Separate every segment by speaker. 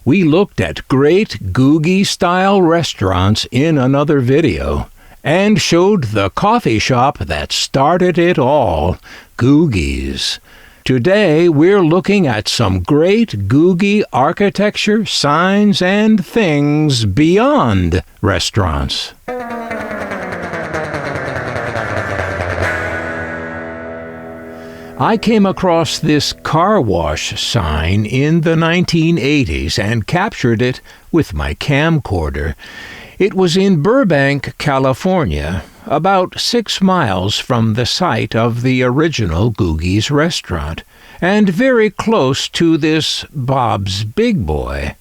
Speaker 1: We looked at great Googie-style restaurants in another video and showed the coffee shop that started it all, Googie's. Today, we're looking at some great Googie architecture, signs, and things beyond restaurants. I came across this car wash sign in the 1980s and captured it with my camcorder. It was in Burbank, California, about 6 miles from the site of the original Googie's restaurant, and very close to this Bob's Big Boy.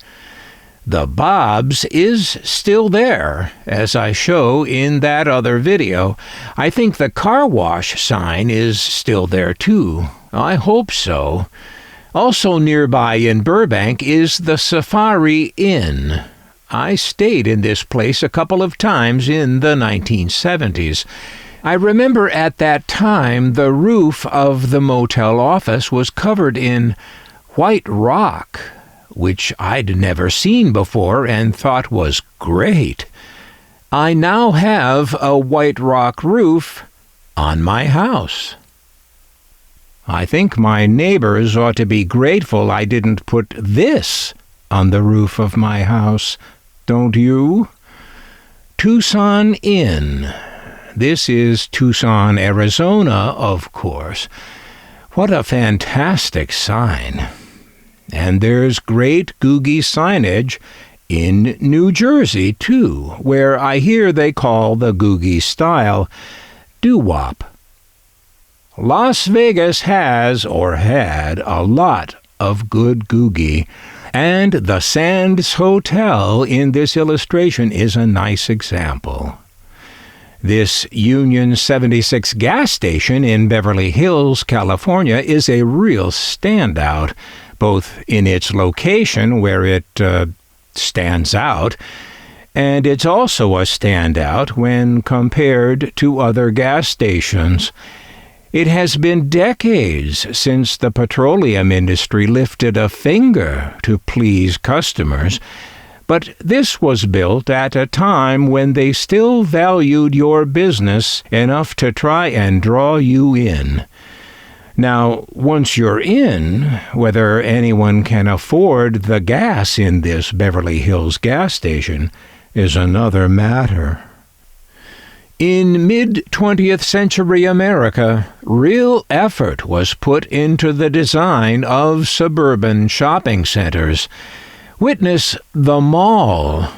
Speaker 1: The Bob's is still there, as I show in that other video. I think the car wash sign is still there too. I hope so. Also nearby in Burbank is the Safari Inn. I stayed in this place a couple of times in the 1970s. I remember at that time the roof of the motel office was covered in white rock, which I'd never seen before and thought was great. I now have a white rock roof on my house. I think my neighbors ought to be grateful I didn't put this on the roof of my house. Don't you? Tucson Inn. This is Tucson, Arizona, of course. What a fantastic sign. And there's great Googie signage in New Jersey, too, where I hear they call the Googie style Doowop. Las Vegas has, or had, a lot of good Googie, and the Sands Hotel in this illustration is a nice example. This Union 76 gas station in Beverly Hills, California, is a real standout, both in its location, where it stands out, and it's also a standout when compared to other gas stations. It has been decades since the petroleum industry lifted a finger to please customers, but this was built at a time when they still valued your business enough to try and draw you in. Now, once you're in, whether anyone can afford the gas in this Beverly Hills gas station is another matter. In mid-20th century America, real effort was put into the design of suburban shopping centers. Witness the mall.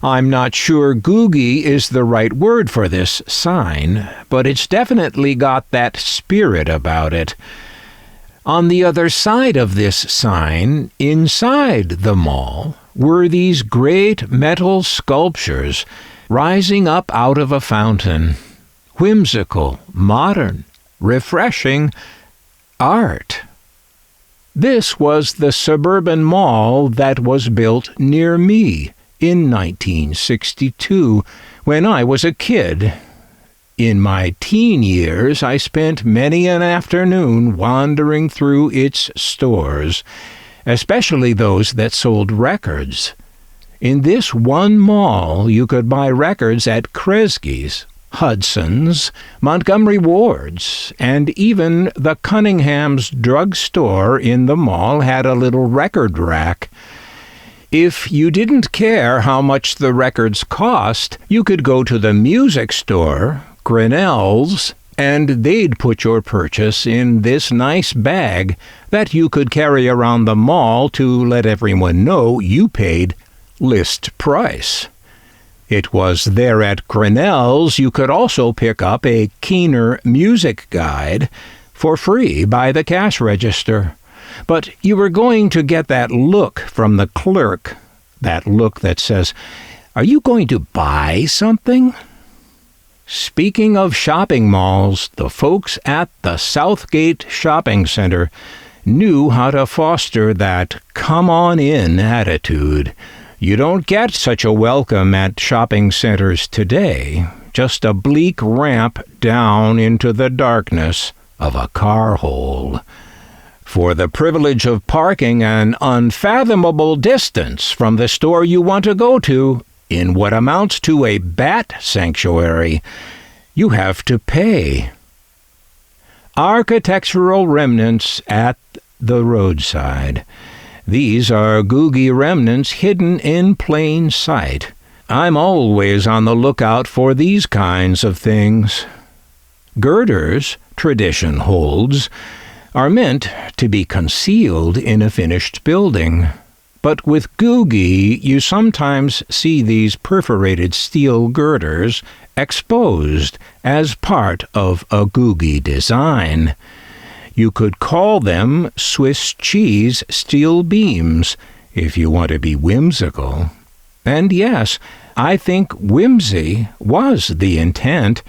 Speaker 1: I'm not sure Googie is the right word for this sign, but it's definitely got that spirit about it. On the other side of this sign, inside the mall, were these great metal sculptures rising up out of a fountain. Whimsical, modern, refreshing art. This was the suburban mall that was built near me in 1962, when I was a kid. In my teen years, I spent many an afternoon wandering through its stores, especially those that sold records. In this one mall, you could buy records at Kresge's, Hudson's, Montgomery Ward's, and even the Cunningham's drugstore in the mall had a little record rack. If you didn't care how much the records cost, you could go to the music store, Grinnell's, and they'd put your purchase in this nice bag that you could carry around the mall to let everyone know you paid list price. It was there at Grinnell's you could also pick up a Keener music guide for free by the cash register. But you were going to get that look from the clerk, that look that says, "Are you going to buy something?" Speaking of shopping malls, the folks at the Southgate Shopping Center knew how to foster that come-on-in attitude. You don't get such a welcome at shopping centers today, just a bleak ramp down into the darkness of a car hole. for the privilege of parking an unfathomable distance from the store you want to go to in what amounts to a bat sanctuary, you have to pay. Architectural remnants at the roadside. These are Googie remnants hidden in plain sight. I'm always on the lookout for these kinds of things. Girders, tradition holds, are meant to be concealed in a finished building. But with Googie, you sometimes see these perforated steel girders exposed as part of a Googie design. You could call them Swiss cheese steel beams, if you want to be whimsical. And yes, I think whimsy was the intent.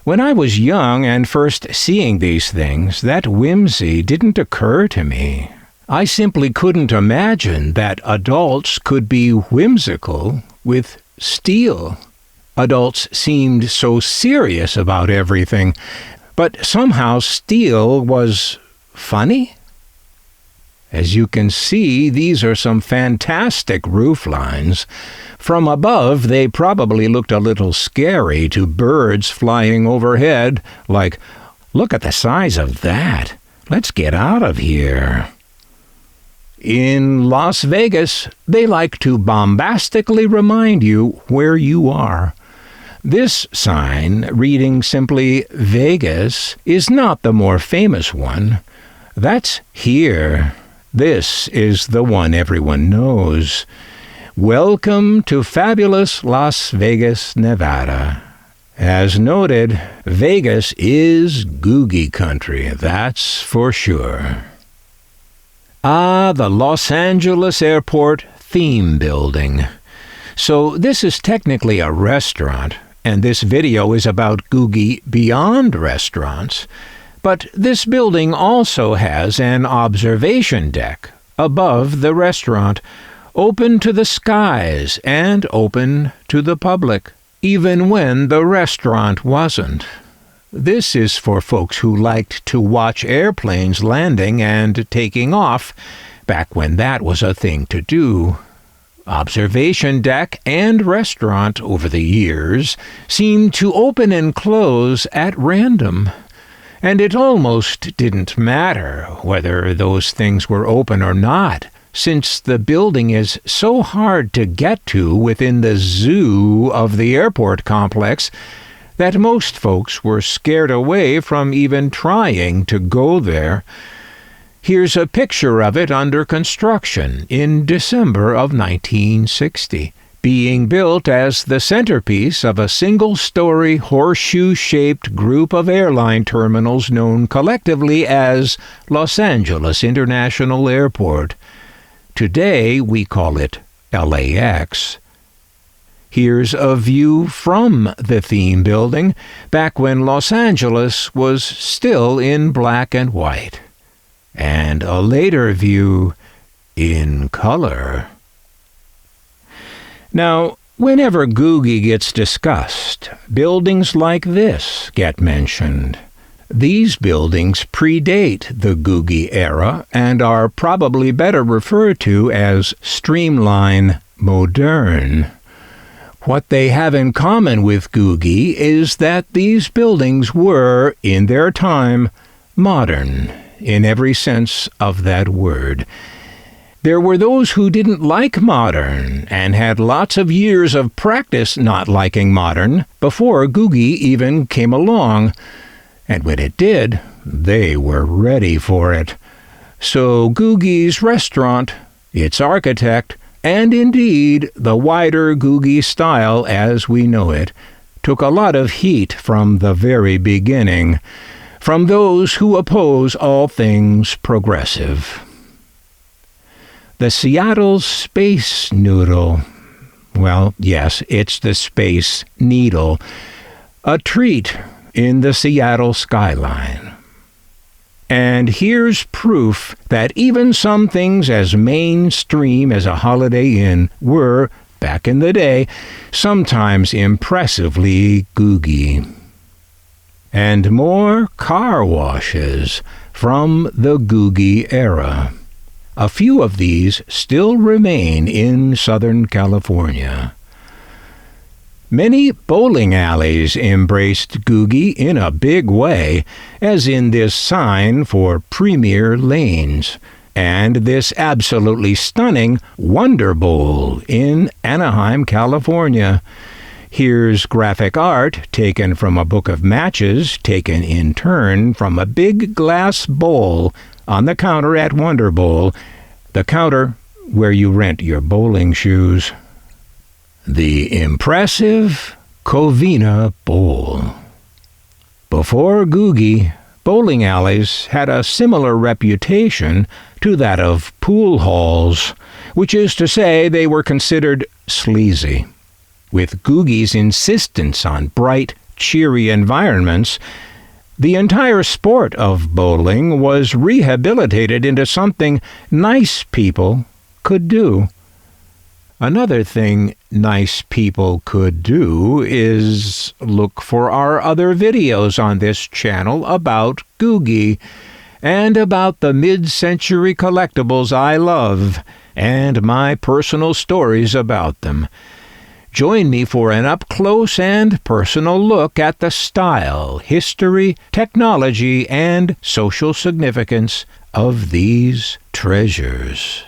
Speaker 1: When I was young and first seeing these things, that whimsy didn't occur to me. I simply couldn't imagine that adults could be whimsical with steel. Adults seemed so serious about everything, but somehow steel was funny. As you can see, these are some fantastic roof lines. From above, they probably looked a little scary to birds flying overhead, like, "Look at the size of that. Let's get out of here." In Las Vegas, they like to bombastically remind you where you are. This sign, reading simply Vegas, is not the more famous one. That's here. This is the one everyone knows. Welcome to fabulous Las Vegas, Nevada. As noted, Vegas is Googie country, that's for sure. Ah, the Los Angeles Airport Theme Building. So this is technically a restaurant, and this video is about Googie beyond restaurants. But this building also has an observation deck above the restaurant, open to the skies and open to the public, even when the restaurant wasn't. This is for folks who liked to watch airplanes landing and taking off, back when that was a thing to do. Observation deck and restaurant over the years seemed to open and close at random, and it almost didn't matter whether those things were open or not, since the building is so hard to get to within the zoo of the airport complex that most folks were scared away from even trying to go there. Here's a picture of it under construction in December of 1960, being built as the centerpiece of a single-story horseshoe-shaped group of airline terminals known collectively as Los Angeles International Airport. Today we call it LAX. Here's a view from the theme building back when Los Angeles was still in black and white, and a later view in color. Now, whenever Googie gets discussed, buildings like this get mentioned. These buildings predate the Googie era and are probably better referred to as streamline modern. What they have in common with Googie is that these buildings were, in their time, modern in every sense of that word. There were those who didn't like modern and had lots of years of practice not liking modern before Googie even came along. And when it did, they were ready for it. So Googie's restaurant, its architect, and indeed the wider Googie style as we know it, took a lot of heat from the very beginning, from those who oppose all things progressive. The Seattle Space Noodle. Well, yes, it's the Space Needle. A treat in the Seattle skyline. And here's proof that even some things as mainstream as a Holiday Inn were, back in the day, sometimes impressively Googie. And more car washes. from the Googie era. A few of these still remain in Southern California. Many bowling alleys embraced Googie in a big way, as in this sign for Premier Lanes, and this absolutely stunning Wonder Bowl in Anaheim, California. Here's graphic art taken from a book of matches, taken in turn from a big glass bowl on the counter at Wonder Bowl, the counter where you rent your bowling shoes. The impressive Covina Bowl. Before Googie, bowling alleys had a similar reputation to that of pool halls, which is to say they were considered sleazy. With Googie's insistence on bright, cheery environments, the entire sport of bowling was rehabilitated into something nice people could do. Another thing nice people could do is look for our other videos on this channel about Googie and about the mid-century collectibles I love and my personal stories about them. Join me for an up-close and personal look at the style, history, technology, and social significance of these treasures.